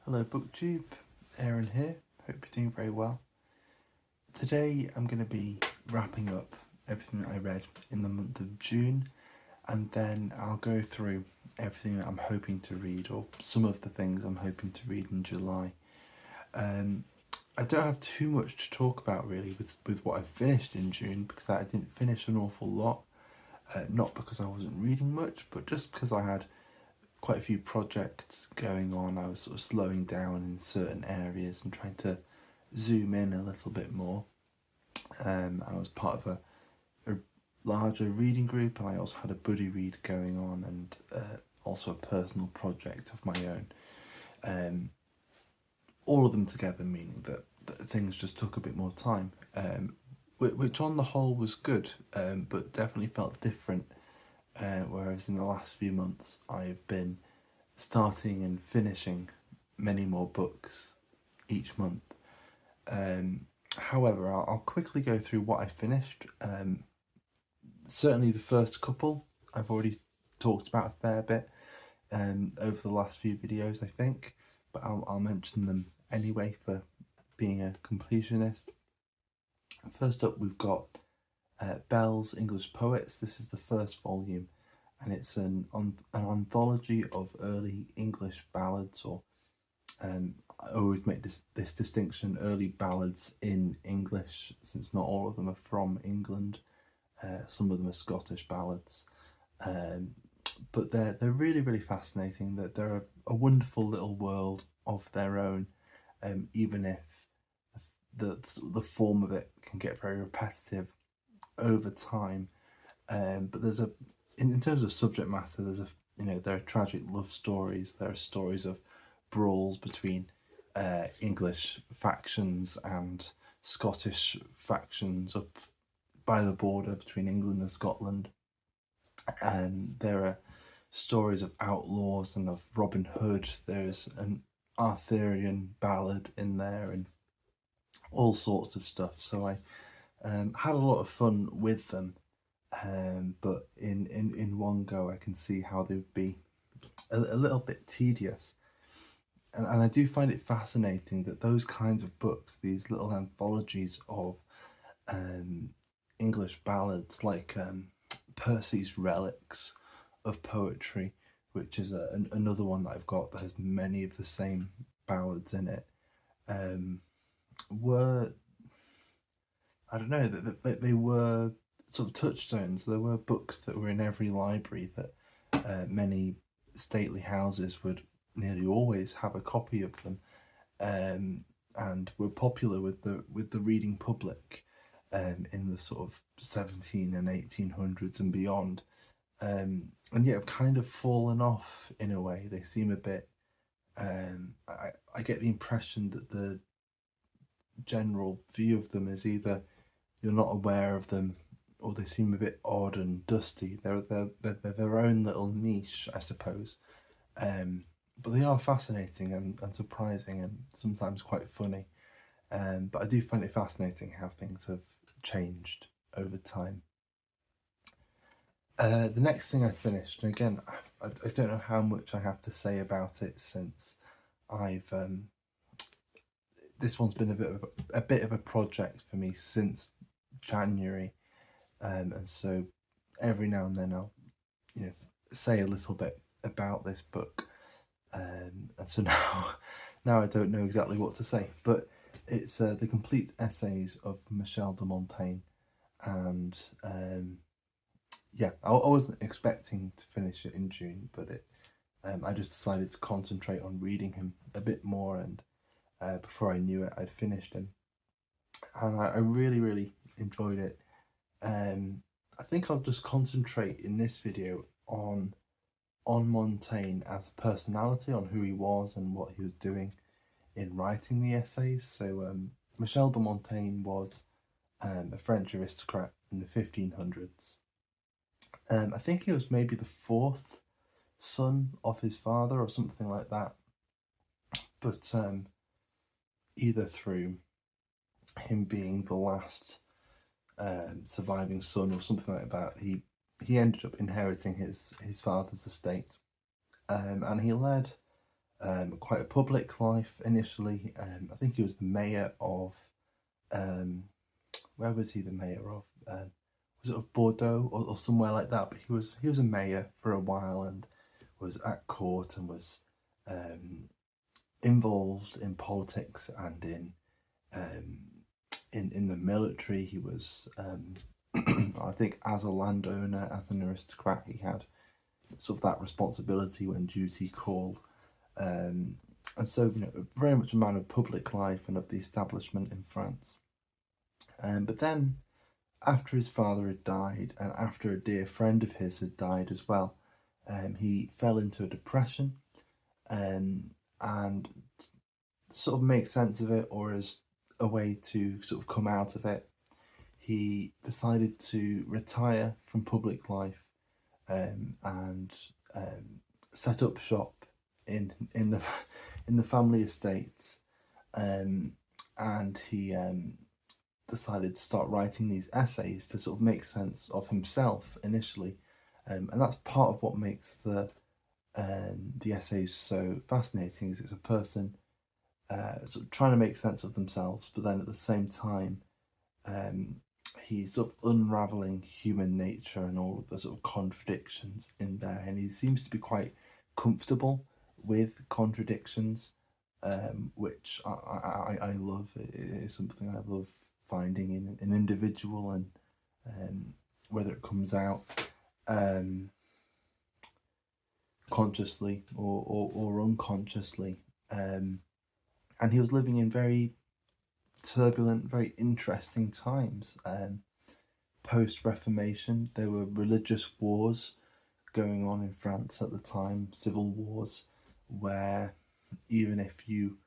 Hello booktube, Aaron here, hope you're doing very well. Today I'm going to be wrapping up everything that I read in the month of June, and then I'll go through everything that I'm hoping to read, or some of the things I'm hoping to read in July. I don't have too much to talk about really with what I finished in June, because I didn't finish an awful lot, not because I wasn't reading much, but just because I had quite a few projects going on. I was sort of slowing down in certain areas and trying to zoom in a little bit more. I was part of a larger reading group, and I also had a buddy read going on, and also a personal project of my own. All of them together meaning that things just took a bit more time, which on the whole was good, but definitely felt different. Whereas in the last few months I've been starting and finishing many more books each month. However, I'll quickly go through what I finished. Certainly the first couple I've already talked about a fair bit over the last few videos, I think, but I'll mention them anyway for being a completionist. First up, we've got Bell's English Poets. This is the first volume, and it's an anthology of early English ballads, or I always make this distinction, early ballads in English, since not all of them are from England. Some of them are Scottish ballads, but they're really fascinating. That they're a wonderful little world of their own, even if the form of it can get very repetitive over time. But there's in terms of subject matter, there are tragic love stories, there are stories of brawls between English factions and Scottish factions up by the border between England and Scotland, and there are stories of outlaws and of Robin Hood. There's an Arthurian ballad in there and all sorts of stuff. So I had a lot of fun with them, but in one go I can see how they would be a little bit tedious. And I do find it fascinating that those kinds of books, these little anthologies of English ballads, like Percy's Relics of Poetry, which is another one that I've got that has many of the same ballads in it, were, I don't know, that they were sort of touchstones. There were books that were in every library, that many stately houses would nearly always have a copy of them, and were popular with the reading public in the sort of 17 and 1800s and beyond. And yet have kind of fallen off in a way. They seem a bit, I get the impression that the general view of them is either you're not aware of them, or they seem a bit odd and dusty. They're their own little niche, I suppose. But they are fascinating and surprising, and sometimes quite funny. But I do find it fascinating how things have changed over time. The next thing I finished, and again, I don't know how much I have to say about it, since I've this one's been a bit of a project for me since January, and so every now and then I'll say a little bit about this book, and so now I don't know exactly what to say, but it's the complete essays of Michel de Montaigne, and yeah, I wasn't expecting to finish it in June, but I just decided to concentrate on reading him a bit more, and before I knew it, I'd finished him, and I really enjoyed it. I think I'll just concentrate in this video on Montaigne as a personality, on who he was and what he was doing in writing the essays. So Michel de Montaigne was a French aristocrat in the 1500s. I think he was maybe the fourth son of his father or something like that, but either through him being the last surviving son or something like that, he ended up inheriting his father's estate, and he led quite a public life initially. I think he was the mayor of, where was he the mayor of? Was it of Bordeaux or somewhere like that? But he was a mayor for a while and was at court and was involved in politics and um, in the military. He was, I think, as a landowner, as an aristocrat, he had sort of that responsibility when duty called. And so, very much a man of public life and of the establishment in France. But then, after his father had died, and after a dear friend of his had died as well, he fell into a depression, and sort of make sense of it, or as a way to sort of come out of it, he decided to retire from public life, and set up shop in the in the family estates, and he decided to start writing these essays to sort of make sense of himself initially, and that's part of what makes the essays so fascinating. Is it's a person sort of trying to make sense of themselves, but then at the same time, he's sort of unraveling human nature and all of the sort of contradictions in there, and he seems to be quite comfortable with contradictions, which I love. It is something I love finding in an individual, and whether it comes out consciously or unconsciously. And he was living in very turbulent, very interesting times. Post-Reformation, there were religious wars going on in France at the time, civil wars, where even if you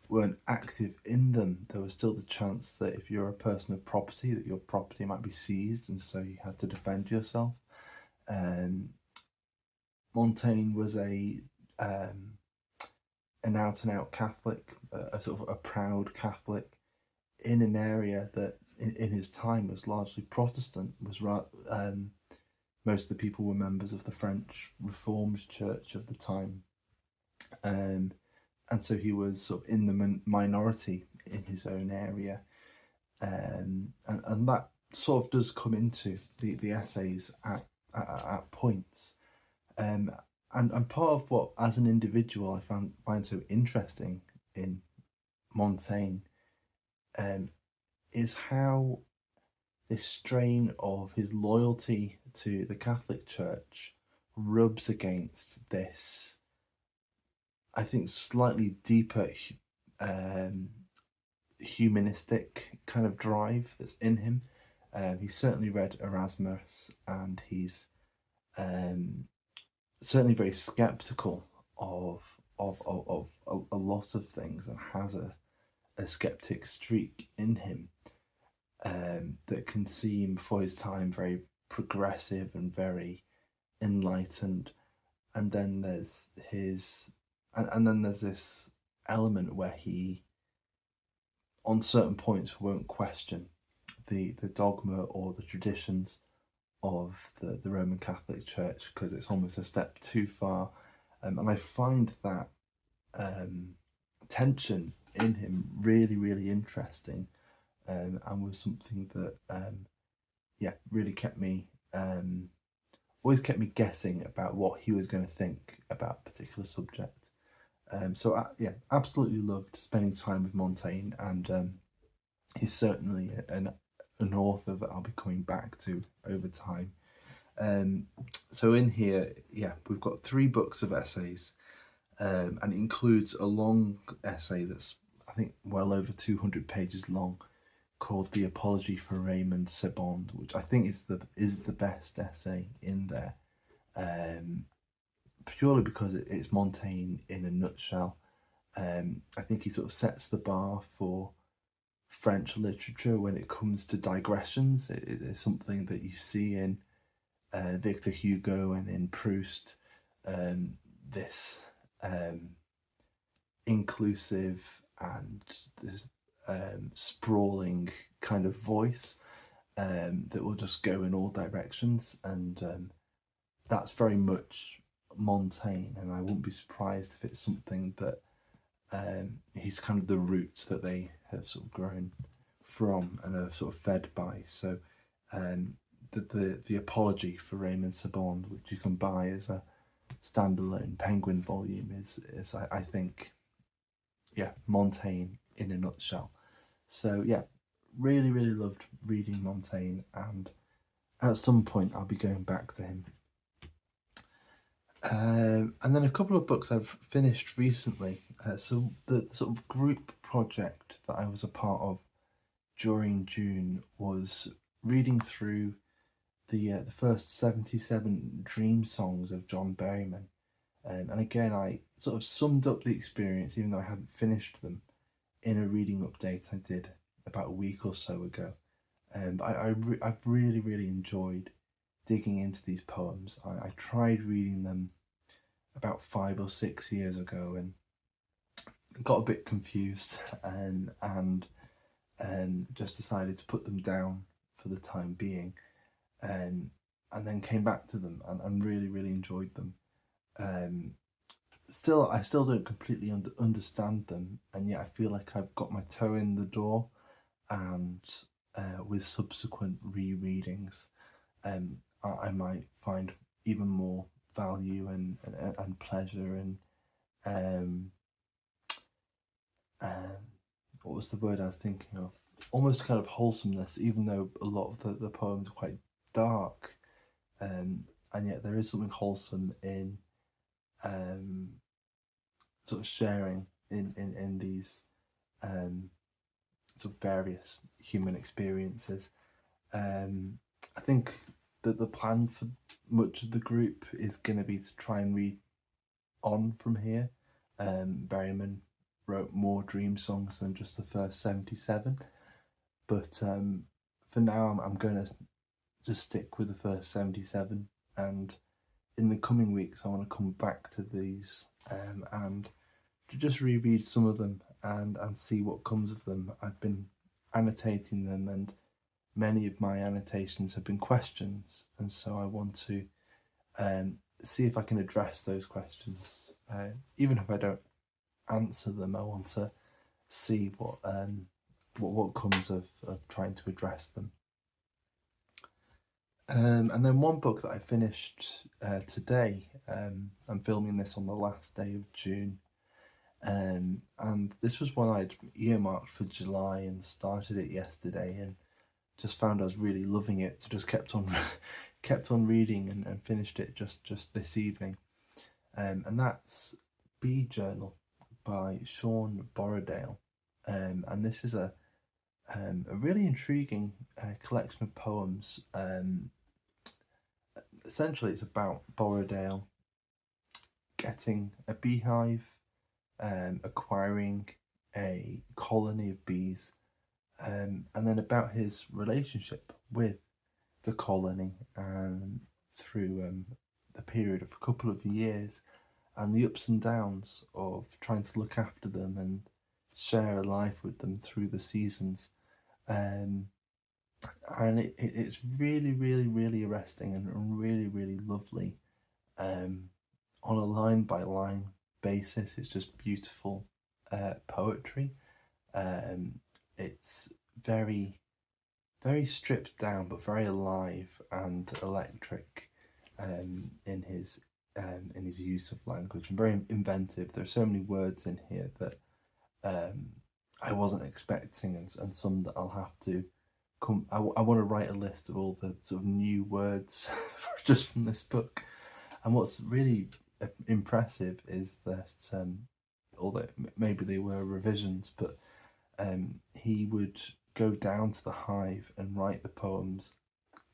weren't active in them, there was still the chance that if you're a person of property, that your property might be seized, and so you had to defend yourself. Montaigne was an out-and-out Catholic, a sort of a proud Catholic, in an area that in his time was largely Protestant. Most of the people were members of the French Reformed Church of the time, and so he was sort of in the minority in his own area, and that sort of does come into the essays at points, and part of what, as an individual, I find so interesting in Montaigne, is how this strain of his loyalty to the Catholic Church rubs against this, I think, slightly deeper humanistic kind of drive that's in him. He's certainly read Erasmus, and he's certainly very skeptical of a lot of things, and has a skeptic streak in him, that can seem for his time very progressive and very enlightened. And then there's this element where he, on certain points, won't question the dogma or the traditions of the Roman Catholic Church, because it's almost a step too far. And I find that tension in him really, really interesting, and was something that really kept me always kept me guessing about what he was going to think about a particular subject. So I absolutely loved spending time with Montaigne, and he's certainly an author that I'll be coming back to over time. So in here, we've got 3 books of essays, and it includes a long essay that's, I think, well over 200 pages long, called The Apology for Raymond Sebond, which I think is the best essay in there, purely because it's Montaigne in a nutshell. I think he sort of sets the bar for French literature when it comes to digressions. It is something that you see in Victor Hugo and in Proust, this inclusive and this sprawling kind of voice that will just go in all directions, and that's very much Montaigne, and I wouldn't be surprised if it's something that he's kind of the roots that they have sort of grown from and are sort of fed by. So the apology for Raymond Sebond, which you can buy as a standalone Penguin volume, is I think, yeah, Montaigne in a nutshell. So yeah, really loved reading Montaigne, and at some point I'll be going back to him. And then a couple of books I've finished recently. So the sort of group project that I was a part of during June was reading through the first 77 dream songs of John Berryman. And again, I sort of summed up the experience, even though I hadn't finished them, in a reading update I did about a week or so ago. And I've really enjoyed digging into these poems. I tried reading them about 5 or 6 years ago and got a bit confused and just decided to put them down for the time being, and then came back to them and really enjoyed them. I still don't completely understand them, and yet I feel like I've got my toe in the door, and with subsequent rereadings, I might find even more value and pleasure and what was the word I was thinking of? Almost kind of wholesomeness, even though a lot of the poems are quite dark, and yet there is something wholesome in sort of sharing in these sort of various human experiences. I think that the plan for much of the group is going to be to try and read on from here. Berryman wrote more dream songs than just the first 77, but for now I'm going to just stick with the first 77, and in the coming weeks I want to come back to these and to just reread some of them and see what comes of them. I've been annotating them, and many of my annotations have been questions, and so I want to see if I can address those questions. Even if I don't answer them, I want to see what comes of trying to address them. And then one book that I finished today, I'm filming this on the last day of June, and this was one I'd earmarked for July and started it yesterday, and just found I was really loving it, so just kept on reading and finished it just this evening. And that's Bee Journal by Sean Boredale, and this is a really intriguing collection of poems. Essentially, it's about Borodale getting a beehive, acquiring a colony of bees, and then about his relationship with the colony through the period of a couple of years, and the ups and downs of trying to look after them and share a life with them through the seasons. And it's really arresting and really lovely on a line by line basis. It's just beautiful poetry. It's very stripped down but very alive and electric in his use of language, and very inventive. There are so many words in here that I wasn't expecting, and some that I'll have to I want to write a list of all the sort of new words just from this book. And what's really impressive is that although maybe they were revisions, but he would go down to the hive and write the poems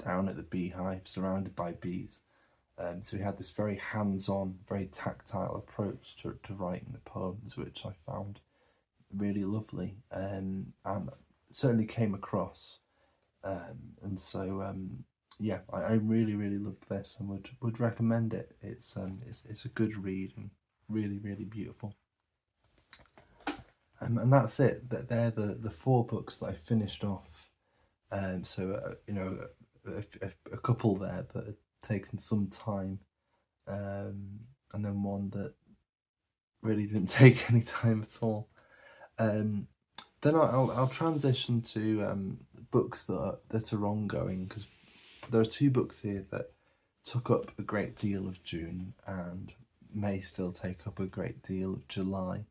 down at the beehive surrounded by bees. So he had this very hands-on, very tactile approach to writing the poems, which I found really lovely, and certainly came across. And so yeah, I really loved this and would recommend it. It's a good read and really beautiful. And that's it. That they're the 4 books that I finished off. So you know, a couple there that had taken some time and then one that really didn't take any time at all. Then I'll transition to books that are ongoing, because there are two books here that took up a great deal of June and may still take up a great deal of July.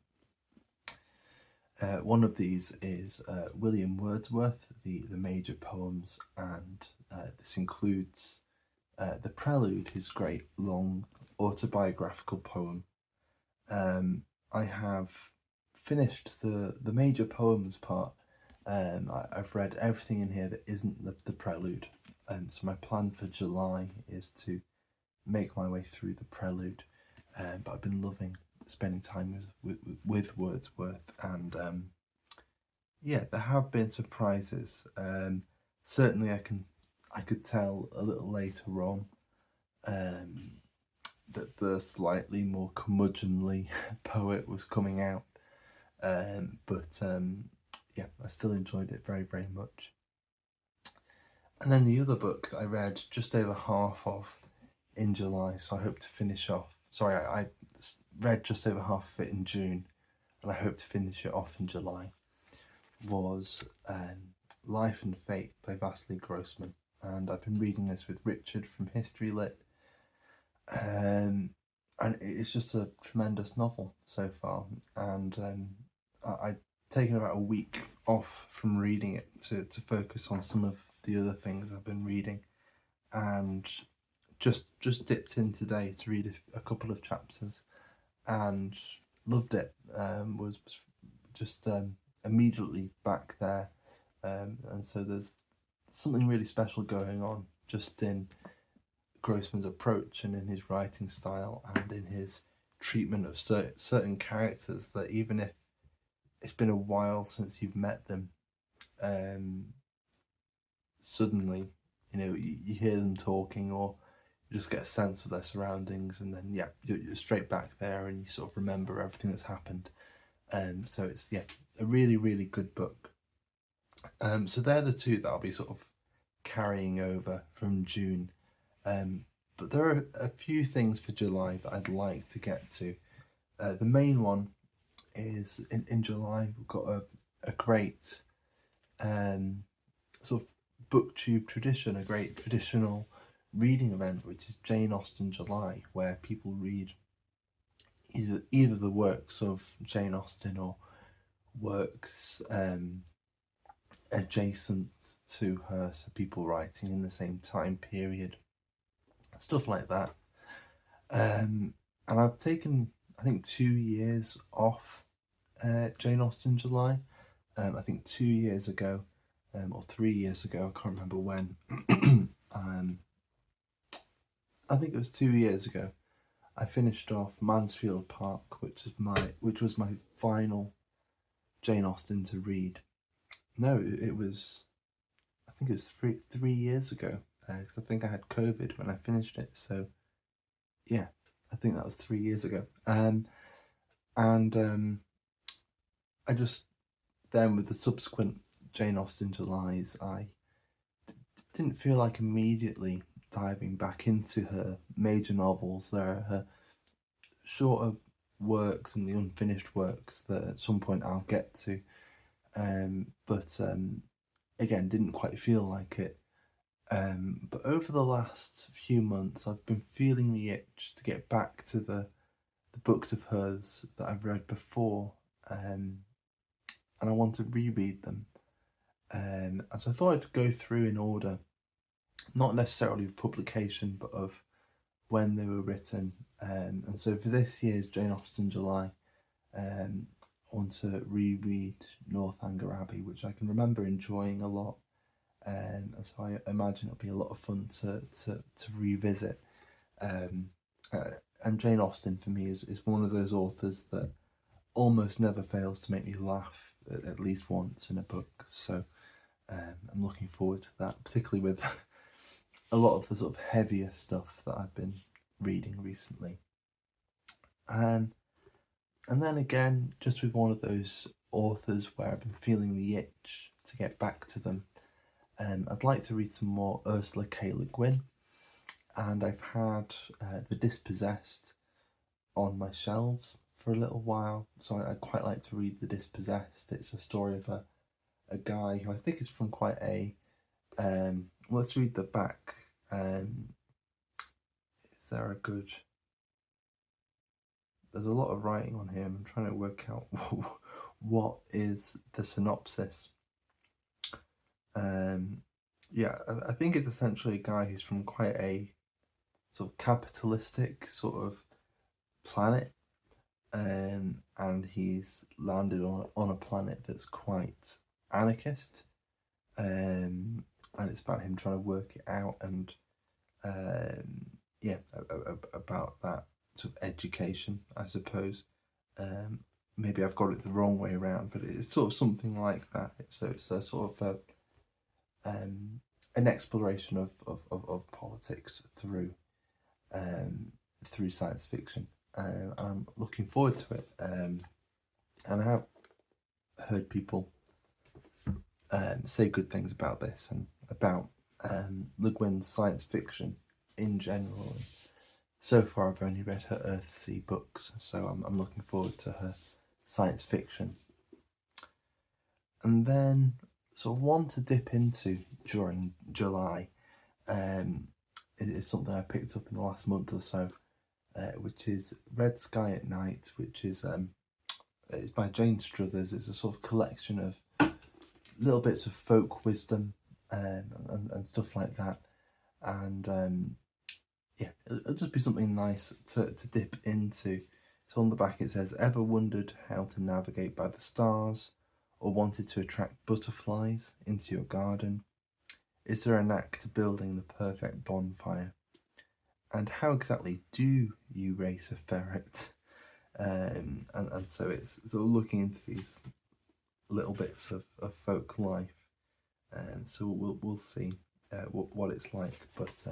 One of these is William Wordsworth, the major poems, and this includes the Prelude, his great long autobiographical poem. I have finished the major poems part. I've read everything in here that isn't the Prelude. So my plan for July is to make my way through the Prelude. But I've been loving spending time with Wordsworth, and yeah, there have been surprises. Certainly, I could tell a little later on that the slightly more curmudgeonly poet was coming out, but yeah, I still enjoyed it very, very much. And then the other book I read just over half of in July, so I hope to finish off. Sorry, I read just over half of it in June, and I hope to finish it off in July, was Life and Fate by Vasily Grossman. And I've been reading this with Richard from History Lit, and it's just a tremendous novel so far. And I've taken about a week off from reading it to focus on some of the other things I've been reading, and just dipped in today to read a couple of chapters and loved it. Was just immediately back there, and so there's something really special going on just in Grossman's approach and in his writing style and in his treatment of certain characters, that even if it's been a while since you've met them, suddenly, you know, you hear them talking, or you just get a sense of their surroundings, and then yeah, you're straight back there and you sort of remember everything that's happened. So it's, yeah, a really, really good book. So they're the two that I'll be sort of carrying over from June. But there are a few things for July that I'd like to get to. The main one is in July, we've got a great sort of booktube tradition, a great traditional reading event, which is Jane Austen July, where people read either the works of Jane Austen or works adjacent to her, so people writing in the same time period, stuff like that. And I've taken, I think, 2 years off Jane Austen July. I think 2 years ago, or 3 years ago, I can't remember when. I think it was 2 years ago. I finished off Mansfield Park, which was my final Jane Austen to read. No, it was, I think it was three years ago, because I think I had COVID when I finished it. So yeah, I think that was 3 years ago. And I just, then with the subsequent Jane Austen Julys, I didn't feel like immediately diving back into her major novels. There are her shorter works and the unfinished works that at some point I'll get to. But again, didn't quite feel like it. But over the last few months, I've been feeling the itch to get back to the books of hers that I've read before, and I want to reread them. And so I thought I'd go through in order, not necessarily of publication, but of when they were written. And so for this year's Jane Austen July, I want to reread Northanger Abbey, which I can remember enjoying a lot. And so I imagine it'll be a lot of fun to revisit. And Jane Austen for me is one of those authors that almost never fails to make me laugh at least once in a book. So I'm looking forward to that, particularly with a lot of the sort of heavier stuff that I've been reading recently. And then again, just with one of those authors where I've been feeling the itch to get back to them, I'd like to read some more Ursula K. Le Guin. and I've had The Dispossessed on my shelves for a little while, so I quite like to read The Dispossessed. It's a story of a guy who I think is from quite a let's read the back. Is there a good... There's a lot of writing on here. I'm trying to work out what is the synopsis. Yeah, I think it's essentially a guy who's from quite a sort of capitalistic sort of planet, and he's landed on a planet that's quite anarchist, and it's about him trying to work it out, and yeah, about that sort of education, I suppose. Maybe I've got it the wrong way around, but it's sort of something like that. So it's a sort of an exploration of politics through science fiction. I'm looking forward to it, and I have heard people say good things about this and about Le Guin's science fiction in general. And so far, I've only read her Earthsea books, so I'm looking forward to her science fiction. And then, sort of one to dip into during July, is something I picked up in the last month or so, which is Red Sky at Night, which is it's by Jane Struthers. It's a sort of collection of little bits of folk wisdom and stuff like that, and yeah, it'll just be something nice to dip into. So on the back it says, "Ever wondered how to navigate by the stars, or wanted to attract butterflies into your garden? Is there a knack to building the perfect bonfire? And how exactly do you race a ferret?" And so it's sort of looking into these little bits of folk life, and so we'll see what it's like. But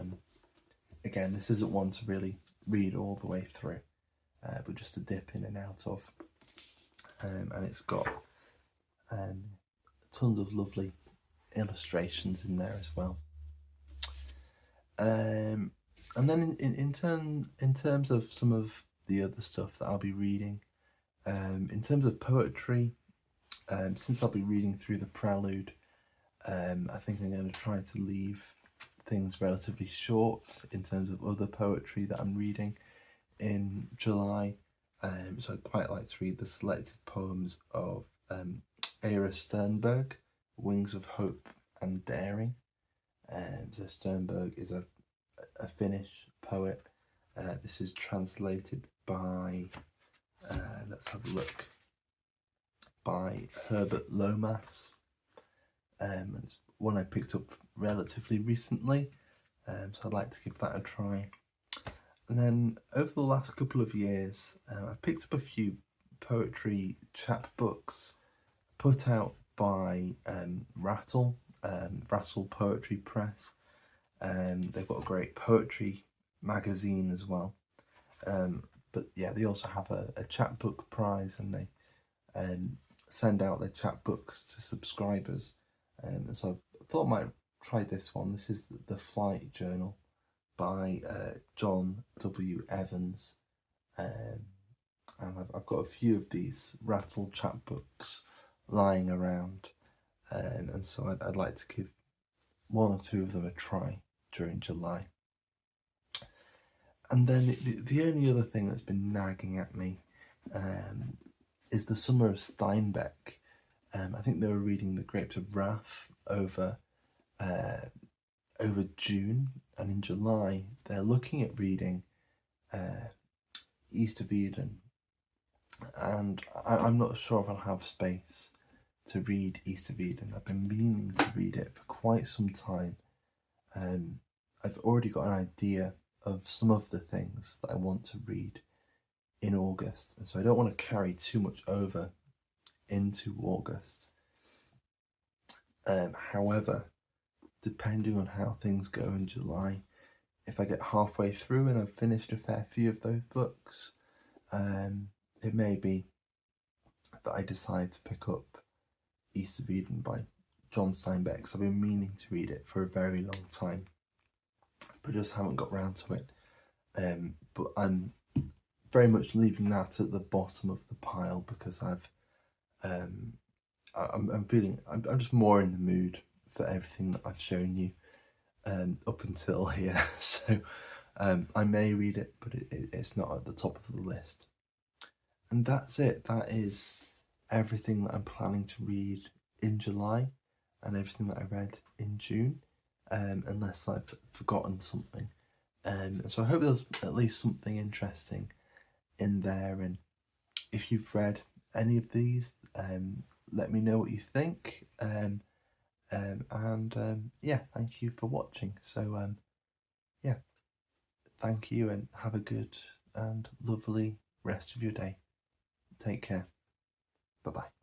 again, this isn't one to really read all the way through, but just to dip in and out of. And it's got tons of lovely illustrations in there as well. And then in terms of some of the other stuff that I'll be reading, in terms of poetry, since I'll be reading through the prelude, I think I'm going to try to leave things relatively short in terms of other poetry that I'm reading in July. So I'd quite like to read the selected poems of Eira Steinbeck, Wings of Hope and Daring. So Steinbeck is a Finnish poet. This is translated by, let's have a look, by Herbert Lomas. It's one I picked up relatively recently, so I'd like to give that a try. And then over the last couple of years, I picked up a few poetry chapbooks put out by Rattle Poetry Press. They've got a great poetry magazine as well. But yeah, they also have a chapbook prize, and they send out their chapbooks to subscribers. And so I thought I might try this one. This is The Flight Journal by John W. Evans. And I've got a few of these Rattle chapbooks lying around. And so I'd like to give one or two of them a try during July. And then the only other thing that's been nagging at me is The Summer of Steinbeck. I think they were reading The Grapes of Wrath over June, and in July they're looking at reading East of Eden, and I'm not sure if I'll have space to read East of Eden. I've been meaning to read it for quite some time. I've already got an idea of some of the things that I want to read in August, and so I don't want to carry too much over into August. However, depending on how things go in July, if I get halfway through and I've finished a fair few of those books, it may be that I decide to pick up East of Eden by John Steinbeck, because I've been meaning to read it for a very long time. but just haven't got round to it. But I'm very much leaving that at the bottom of the pile because I'm just more in the mood for everything that I've shown you up until here. So I may read it, but it's not at the top of the list. And that's it. That is everything that I'm planning to read in July and everything that I read in June, unless I've forgotten something. So I hope there's at least something interesting in there. And if you've read any of these, let me know what you think. Yeah, thank you for watching. So yeah, thank you and have a good and lovely rest of your day. Take care. Bye bye.